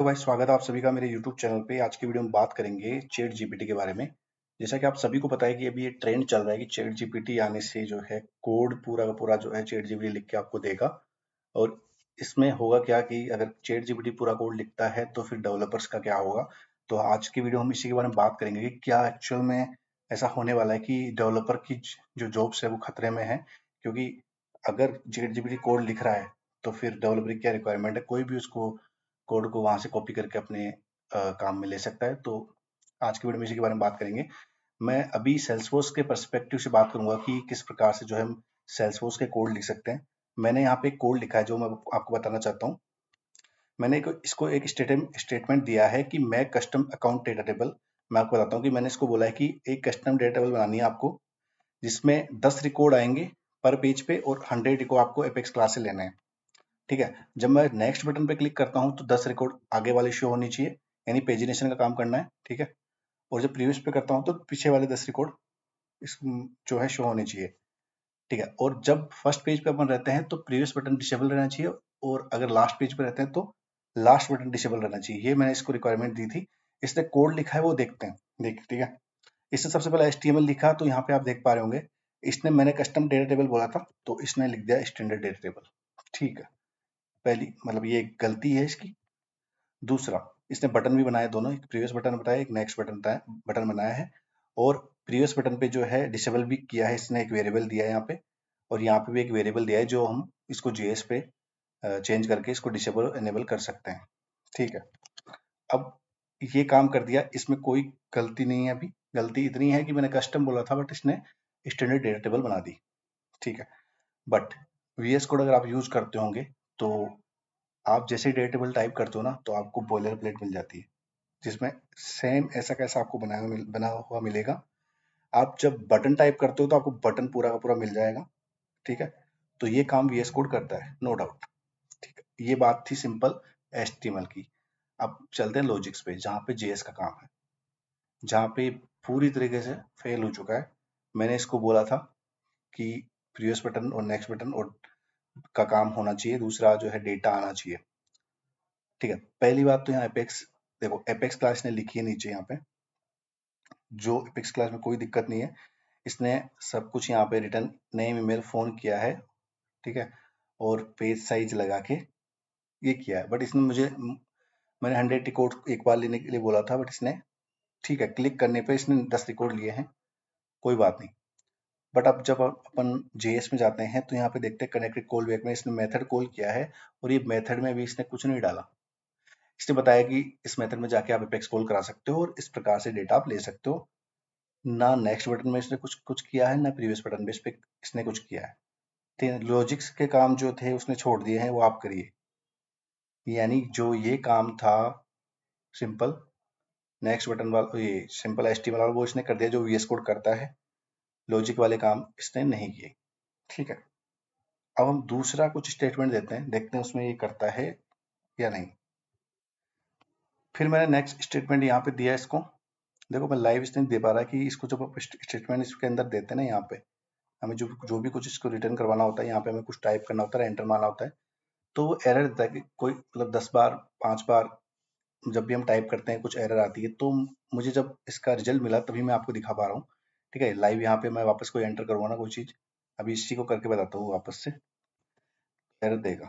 तो भाई स्वागत है आप सभी का मेरे YouTube चैनल पे। आज की वीडियो में बात करेंगे चैट जीपीटी के बारे में। जैसा कि आप सभी को पता है कि अभी ये ट्रेंड चल रहा है कि चैट जीपीटी आने से जो है कोड पूरा का पूरा जो है चैट जीपीटी लिख के आपको देगा। और इसमें होगा क्या कि अगर चैट जीपीटी पूरा कोड लिखता है तो फिर डेवलपर्स का क्या होगा। तो आज की वीडियो हम इसी के बारे में बात करेंगे कि क्या एक्चुअल में ऐसा होने वाला है कि डेवलपर की जो जॉब्स है वो खतरे में है। क्योंकि अगर चैट जीपीटी कोड लिख रहा है तो फिर डेवलपर की क्या रिक्वायरमेंट है, कोई भी उसको कोड को वहां से कॉपी करके अपने काम में ले सकता है। तो आज की वीडियो में इसी के बारे में बात करेंगे। मैं अभी सेल्सफोर्स के पर्सपेक्टिव से बात करूंगा कि किस प्रकार से जो है हम सेल्सफोर्स के कोड लिख सकते हैं। मैंने यहाँ पे एक कोड लिखा है जो मैं आपको बताना चाहता हूँ। मैंने इसको एक स्टेटमेंट दिया है कि मैं कस्टम अकाउंट डेटा टेबल, मैं आपको बताता हूँ कि मैंने इसको बोला है कि एक कस्टम डेटा टेबल बनानी है आपको, जिसमें 10 रिकॉर्ड आएंगे पर पेज पे और 100 रिकॉर्ड आपको एपेक्स क्लास से लेने हैं। ठीक है। जब मैं नेक्स्ट बटन पे क्लिक करता हूँ तो 10 रिकॉर्ड आगे वाले शो होनी चाहिए, यानी पेजिनेशन का काम करना है। ठीक है। और जब प्रीवियस पे करता हूँ तो पीछे वाले 10 रिकॉर्ड इस जो है शो होने चाहिए। ठीक है। और जब फर्स्ट पेज पे अपन रहते हैं तो प्रीवियस बटन डिसेबल रहना चाहिए, और अगर लास्ट पेज पे रहते हैं तो लास्ट बटन डिसेबल रहना चाहिए। ये मैंने इसको रिक्वायरमेंट दी थी। इसने कोड लिखा है वो देखते हैं। देख, ठीक है। इसने सबसे पहले HTML लिखा, तो यहाँ पे आप देख पा रहे होंगे इसने, मैंने कस्टम डेटा टेबल बोला था तो इसने लिख दिया स्टैंडर्ड डेटा टेबल। ठीक है। पहली मतलब ये एक गलती है इसकी। दूसरा, इसने बटन भी बनाए दोनों, एक प्रीवियस बटन बताया, एक नेक्स्ट बटन बनाया है। और प्रीवियस बटन पे जो है डिसेबल भी किया है इसने, एक वेरिएबल दिया है यहाँ पे। और यहाँ पे भी एक वेरिएबल दिया है जो हम इसको जेएस पे चेंज करके इसको डिसेबल एनेबल कर सकते हैं। ठीक है। अब ये काम कर दिया, इसमें कोई गलती नहीं है। अभी गलती इतनी है कि मैंने कस्टम बोला था बट इसने स्टैंडर्ड डेटा टेबल बना दी। ठीक है। बट VS कोड अगर आप यूज करते होंगे तो आप जैसे डेटा टेबल टाइप करते हो ना तो आपको बॉयलर प्लेट मिल जाती है, जिसमें सेम ऐसा कैसा आपको बना हुआ मिलेगा। आप जब बटन टाइप करते हो तो आपको बटन पूरा का पूरा मिल जाएगा। ठीक है। तो ये काम VS कोड करता है, नो डाउट। ठीक है। ये बात थी सिंपल HTML की। अब चलते हैं लॉजिक्स पे, जहाँ पे JS का काम है, जहाँ पे पूरी तरीके से फेल हो चुका है। मैंने इसको बोला था कि प्रीवियस बटन और नेक्स्ट बटन और का काम होना चाहिए, दूसरा जो है डेटा आना चाहिए। ठीक है। पहली बात तो यहाँ एपेक्स, देखो एपेक्स क्लास ने लिखी है नीचे यहाँ पे, जो एपेक्स क्लास में कोई दिक्कत नहीं है। इसने सब कुछ यहाँ पे रिटर्न नेम ईमेल फोन किया है। ठीक है। और पेज साइज लगा के ये किया है। बट इसने मैंने 100 रिकॉर्ड एक बार लेने के लिए बोला था, बट इसने, ठीक है, क्लिक करने पे इसने 10 रिकॉर्ड लिए हैं, कोई बात नहीं। बट अब जब अपन JS में जाते हैं तो यहाँ पे देखते हैं कनेक्टेड कॉल बैक में इसने मेथड कॉल किया है, और ये मेथड में भी इसने कुछ नहीं डाला। इसने बताया कि इस मेथड में जाके आप एपेक्स कॉल करा सकते हो और इस प्रकार से डेटा आप ले सकते हो। ना नेक्स्ट बटन में इसने कुछ कुछ किया है, ना प्रीवियस बटन में इस पे इसने कुछ किया है। तो लॉजिक्स के काम जो थे उसने छोड़ दिए हैं, वो आप करिए। यानी जो ये काम था सिंपल नेक्स्ट बटन वाला, ये सिंपल HTML वाला, वो इसने कर दिया जो VS कोड करता है। लॉजिक वाले काम इसने नहीं किए। ठीक है। अब हम दूसरा कुछ स्टेटमेंट देते हैं, देखते हैं उसमें ये करता है या नहीं। फिर मैंने नेक्स्ट स्टेटमेंट यहाँ पे दिया इसको। देखो मैं लाइव इसने दे पा रहा है कि इसको जब आप स्टेटमेंट इसके अंदर देते हैं ना, यहाँ पे हमें जो जो भी कुछ इसको रिटर्न करवाना होता है, यहाँ पे हमें कुछ टाइप करना होता है, एंटर मारना होता है, तो वो एरर देता है कि कोई मतलब 10 बार 5 बार जब भी हम टाइप करते हैं कुछ एरर आती है। तो मुझे जब इसका रिजल्ट मिला तभी मैं आपको दिखा पा रहा हूँ। ठीक है। लाइव यहाँ पे मैं वापस कोई एंटर करूँगा ना कोई चीज़, अभी इसी को करके बताता हूँ वापस से, एरर देगा।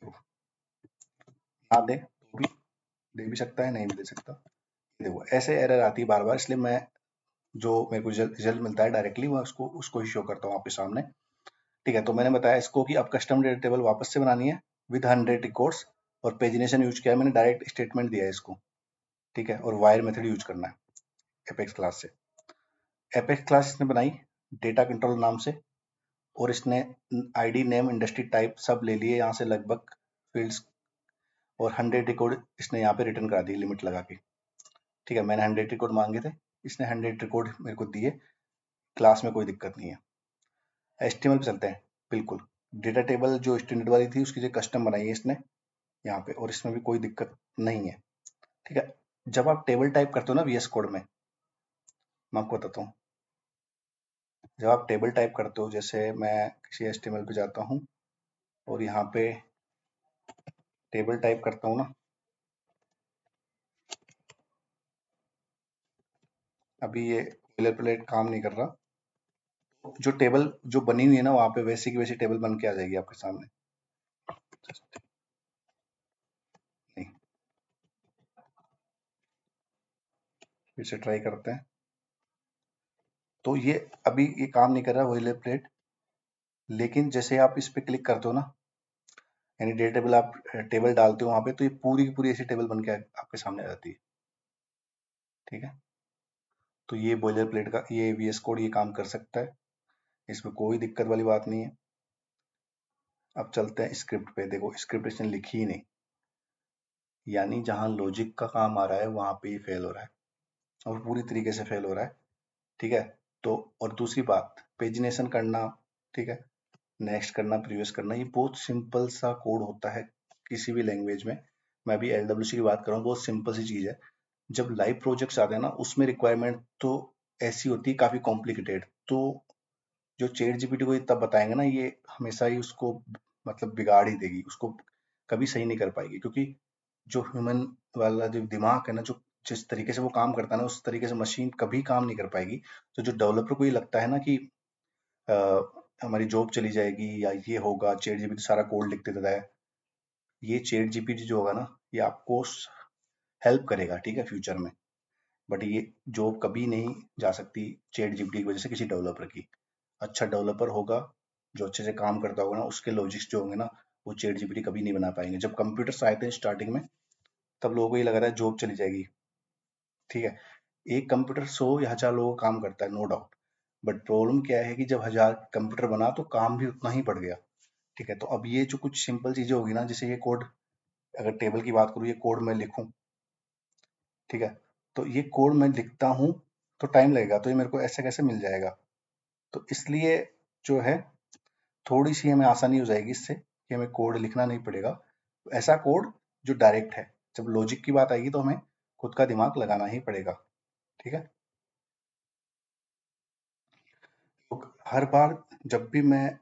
देखो, ना दे तो भी दे भी सकता है, नहीं भी दे सकता। देखो ऐसे एरर आती है बार बार, इसलिए मैं जो मेरे को रिजल्ट मिलता है डायरेक्टली मैं उसको उसको ही शो करता हूँ आपके सामने। ठीक है। तो मैंने बताया इसको कि अब कस्टम डेटा टेबल वापस से बनानी है विद 100 रिकॉर्ड्स, और पेजिनेशन यूज किया है मैंने, डायरेक्ट स्टेटमेंट दिया है इसको। ठीक है। और वायर मेथड यूज करना है एपेक्स क्लास से। एपेक्स क्लास इसने बनाई डेटा कंट्रोल नाम से, और इसने आईडी नेम इंडस्ट्री टाइप सब ले लिए यहाँ से लगभग फील्ड्स, और 100 रिकॉर्ड इसने यहाँ पे रिटर्न करा दी लिमिट लगा के। ठीक है। मैंने 100 रिकॉर्ड मांगे थे, इसने 100 रिकॉर्ड मेरे को दिए। क्लास में कोई दिक्कत नहीं है। HTML पे चलते हैं। बिल्कुल डेटा टेबल जो स्टैंडर्ड वाली थी उसकी जो कस्टम बनाई है इसने यहाँ पे, और इसमें भी कोई दिक्कत नहीं है। ठीक है। जब आप टेबल टाइप करते हो ना VS कोड में, मैं आपको बताता हूँ, जब आप टेबल टाइप करते हो, जैसे मैं किसी HTML पे जाता हूँ और यहाँ पे टेबल टाइप करता हूँ ना, अभी ये बोइलर प्लेट काम नहीं कर रहा। जो टेबल जो बनी हुई है ना, वहाँ पे वैसी की वैसी टेबल बन के आ जाएगी आपके सामने। नहीं, फिर से ट्राई करते हैं। तो ये अभी ये काम नहीं कर रहा बोइलर प्लेट, लेकिन जैसे आप इस पे क्लिक करते हो ना, यानी डे टेबल आप टेबल डालते हो वहाँ पे, तो ये पूरी की पूरी ऐसी टेबल बन के आपके सामने आ जाती है। ठीक है, तो ये बॉयलर प्लेट का ये वीएस कोड ये काम कर सकता है, इसमें कोई दिक्कत वाली बात नहीं है। अब चलते हैं स्क्रिप्ट पे। देखो स्क्रिप्ट इसने लिखी ही नहीं, यानी जहाँ लॉजिक का काम आ रहा है वहां पे ही फेल हो रहा है, और पूरी तरीके से फेल हो रहा है। ठीक है, तो और दूसरी बात, पेजिनेशन करना, ठीक है, नेक्स्ट करना, प्रीवियस करना, ये बहुत सिंपल सा कोड होता है किसी भी लैंग्वेज में। मैं भी एलडब्ल्यूसी की बात कर रहा हूँ, बहुत सिंपल सी चीज है। जब लाइव प्रोजेक्ट्स आते हैं ना, उसमें रिक्वायरमेंट तो ऐसी होती है काफी कॉम्प्लिकेटेड, तो जो चैट जीपीटी को ये तब बताएंगे ना, ये हमेशा ही उसको मतलब बिगाड़ ही देगी, उसको कभी सही नहीं कर पाएगी, क्योंकि जो ह्यूमन वाला जो दिमाग है ना, जो जिस तरीके से वो काम करता है ना, उस तरीके से मशीन कभी काम नहीं कर पाएगी। तो जो डेवलपर को ये लगता है ना कि अ, हमारी जॉब चली जाएगी या ये होगा, चैट जीपीटी सारा कोड लिख देता है, ये चैट जीपीटी जो होगा ना, ये आपको हेल्प करेगा, ठीक है, फ्यूचर में। बट ये जॉब कभी नहीं जा सकती चैट जीपीटी की वजह से किसी डेवलपर की। अच्छा डेवलपर होगा जो अच्छे से काम करता होगा ना, उसके लॉजिक्स जो होंगे ना, वो चैट जीपीटी कभी नहीं बना पाएंगे। जब कंप्यूटर्स आए थे स्टार्टिंग में, तब लोगों को ये लगा था जॉब चली जाएगी। ठीक है, एक कंप्यूटर 100 या 1000 लोगों का काम करता है, नो डाउट। बट प्रॉब्लम क्या है कि जब 1000 कंप्यूटर बना तो काम भी उतना ही बढ़ गया। ठीक है, तो अब ये जो कुछ सिंपल चीजें होगी ना, जैसे ये कोड, अगर टेबल की बात करूँ, ये कोड मैं लिखूं, ठीक है, तो ये कोड मैं लिखता हूँ तो टाइम लगेगा, तो ये मेरे को ऐसे कैसे मिल जाएगा। तो इसलिए जो है, थोड़ी सी हमें आसानी हो जाएगी इससे कि हमें कोड लिखना नहीं पड़ेगा। ऐसा कोड जो डायरेक्ट है, जब लॉजिक की बात आएगी तो हमें खुद का दिमाग लगाना ही पड़ेगा। ठीक है, तो हर बार जब भी मैं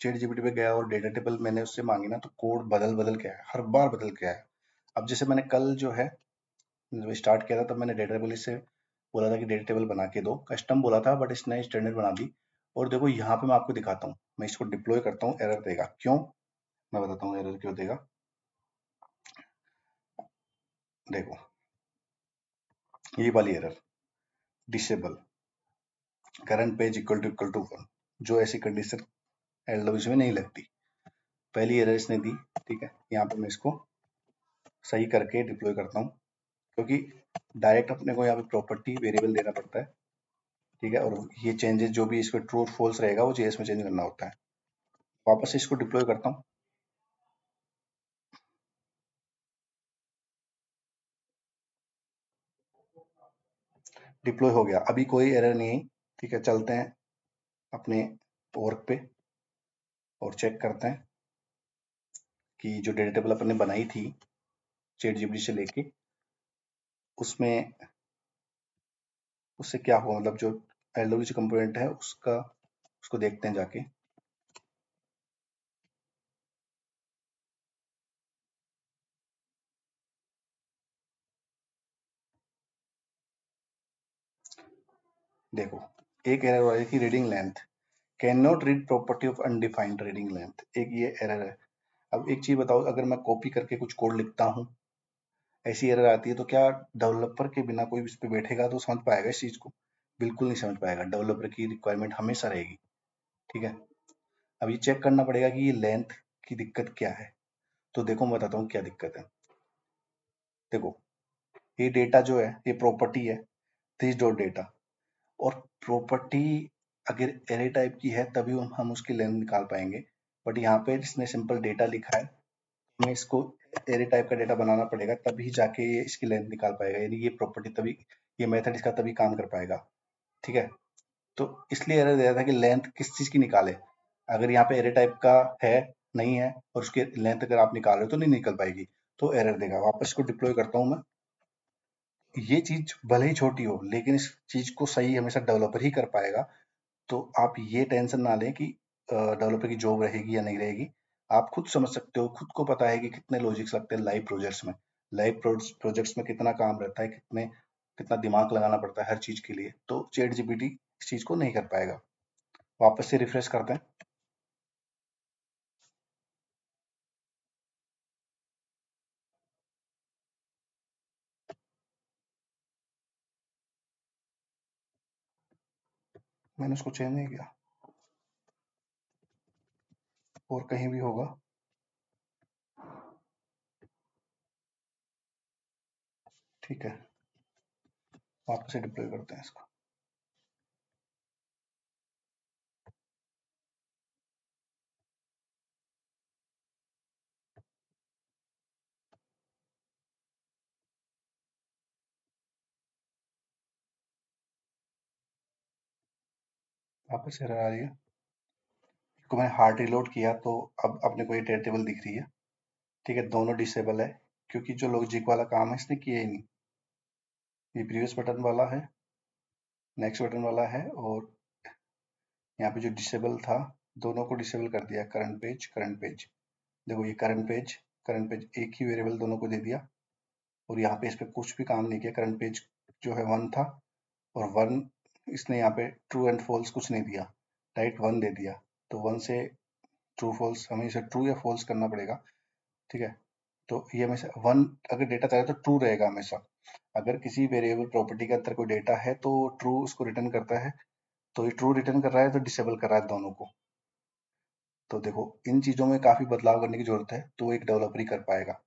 चैट जीपीटी पे गया और डेटा टेबल मैंने उससे मांगी ना, तो कोड बदल बदल के आया, हर बार बदल के आया। अब जैसे मैंने कल जो है, जब स्टार्ट किया था, तब मैंने डेटा टेबल से बोला था कि डेटा टेबल बना के दो, कस्टम बोला था, बट इसने स्टैंडर्ड बना दी। और देखो यहाँ पे मैं आपको दिखाता हूँ, मैं इसको डिप्लॉय करता हूँ, एरर देगा क्यों, मैं बताता हूँ एरर क्यों देगा। देखो ये वाली error, disable current page equal to 1, जो ऐसी कंडीशन एलडब्ल्यूसी में नहीं लगती। पहली एरर इसने दी। ठीक है, यहाँ पे मैं इसको सही करके डिप्लॉय करता हूँ, क्योंकि डायरेक्ट अपने को यहाँ पे प्रॉपर्टी वेरिएबल देना पड़ता है। ठीक है, और ये चेंजेस जो भी इस पे ट्रू और फॉल्स रहेगा, वो जेएस में चेंज करना होता है। वापस से इसको डिप्लॉय करता हूँ, डिप्लॉय हो गया, अभी कोई एरर नहीं आई। ठीक है, चलते हैं अपने वर्क पे और चेक करते हैं कि जो डेटा टेबल अपन ने बनाई थी चैट जीपीटी से लेके, उसमें उससे क्या हुआ, मतलब जो एलडब्ल्यूसी कंपोनेंट है उसका, उसको देखते हैं जाके। देखो एक एरर हो रही थी, reading length, can not read property of undefined reading length, एक ये एरर है। अब एक चीज बताओ, अगर मैं कॉपी करके कुछ कोड लिखता हूँ, ऐसी एरर आती है, तो क्या डेवलपर के बिना कोई इस पे बैठेगा तो समझ पाएगा इस चीज को? बिल्कुल नहीं समझ पाएगा। डेवलपर की रिक्वायरमेंट हमेशा रहेगी। ठीक है, अब ये चेक करना पड़ेगा कि ये लेंथ की दिक्कत क्या है। तो देखो मैं बताता हूँ क्या दिक्कत है। देखो ये डेटा जो है, ये प्रॉपर्टी है, दिस डॉट डेटा, और प्रॉपर्टी अगर एरे टाइप की है तभी हम उसकी लेंथ निकाल पाएंगे। बट यहाँ पे इसने सिंपल डेटा लिखा है, हमें इसको एरे टाइप का डेटा बनाना पड़ेगा, तभी जाके ये इसकी लेंथ निकाल पाएगा, यानी ये प्रॉपर्टी तभी, ये मेथड इसका तभी काम कर पाएगा। ठीक है, तो इसलिए एरर दे रहा था कि लेंथ किस चीज की निकाले। अगर यहाँ पे एरे टाइप का है, नहीं है, और उसकी लेंथ अगर आप निकाल रहे हो तो नहीं निकल पाएगी, तो एरर देगा। वापस इसको डिप्लॉय करता हूँ मैं। ये चीज भले ही छोटी हो, लेकिन इस चीज को सही हमेशा डेवलपर ही कर पाएगा। तो आप ये टेंशन ना लें कि डेवलपर की जॉब रहेगी या नहीं रहेगी। आप खुद समझ सकते हो, खुद को पता है कि कितने लॉजिक्स लगते हैं लाइव प्रोजेक्ट्स में, लाइव प्रोजेक्ट्स में कितना काम रहता है, कितने कितना दिमाग लगाना पड़ता है हर चीज़ के लिए, तो चैट जीपीटी इस चीज़ को नहीं कर पाएगा। वापस से रिफ्रेश करते हैं। मैंने उसको चेंज नहीं किया, और कहीं भी होगा। ठीक है, वापस से डिप्लॉय करते हैं इसको। वापस से एरर आ रही है। इसको मैंने हार्ड रिलोड किया तो अब अपने को ये टेबल दिख रही है। ठीक है, दोनों डिसेबल है, क्योंकि जो लॉजिक वाला काम है इसने किया ही नहीं। ये प्रीवियस बटन वाला है, नेक्स्ट बटन वाला है, और यहाँ पे जो डिसेबल था, दोनों को डिसेबल कर दिया। करंट पेज, देखो ये करंट पेज एक ही वेरिएबल दोनों को दे दिया, और यहाँ पे इस पे कुछ भी काम नहीं किया। करंट पेज जो है 1 था, और 1 इसने यहाँ पे ट्रू एंड फॉल्स कुछ नहीं दिया, डायरेक्ट 1 दे दिया। तो 1 से ट्रू फॉल्स हमें इसे ट्रू या फॉल्स करना पड़ेगा। ठीक है, तो ये हमेशा 1 अगर डेटा चाहे तो ट्रू रहेगा हमेशा। अगर किसी वेरिएबल प्रॉपर्टी के अंदर कोई डेटा है तो ट्रू उसको रिटर्न करता है, तो ये ट्रू रिटर्न कर रहा है तो डिसेबल कर रहा है दोनों को। तो देखो, इन चीजों में काफी बदलाव करने की जरूरत है, तो एक डेवलपर ही कर पाएगा।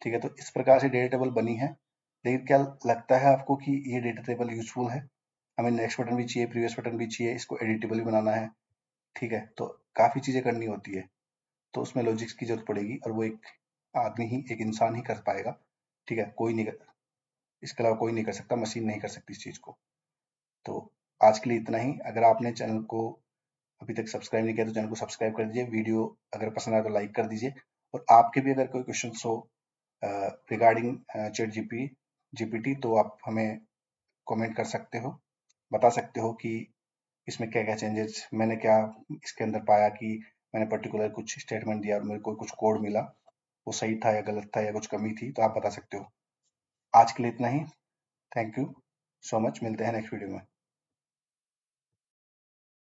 ठीक है, तो इस प्रकार से डेटा टेबल बनी है। लेकिन क्या लगता है आपको कि ये डेटा टेबल यूजफुल है? हमें नेक्स्ट बटन भी चाहिए, प्रीवियस बटन भी चाहिए, इसको एडिटेबल भी बनाना है। ठीक है, तो काफी चीजें करनी होती है, तो उसमें लॉजिक्स की जरूरत पड़ेगी, और वो एक आदमी ही, एक इंसान ही कर पाएगा। ठीक है, कोई नहीं कर, इसके अलावा कोई नहीं कर सकता, मशीन नहीं कर सकती इस चीज को। तो आज के लिए इतना ही। अगर आपने चैनल को अभी तक सब्सक्राइब नहीं किया तो चैनल को सब्सक्राइब कर दीजिए। वीडियो अगर पसंद आए तो लाइक कर दीजिए, और आपके भी अगर कोई क्वेश्चन हो रिगार्डिंग चैट जीपीटी, तो आप हमें कमेंट कर सकते हो, बता सकते हो कि इसमें क्या क्या चेंजेस मैंने क्या इसके अंदर पाया, कि मैंने पर्टिकुलर कुछ स्टेटमेंट दिया और मेरे को कुछ कोड मिला, वो सही था या गलत था या कुछ कमी थी, तो आप बता सकते हो। आज के लिए इतना ही। थैंक यू सो मच, मिलते हैं नेक्स्ट वीडियो में।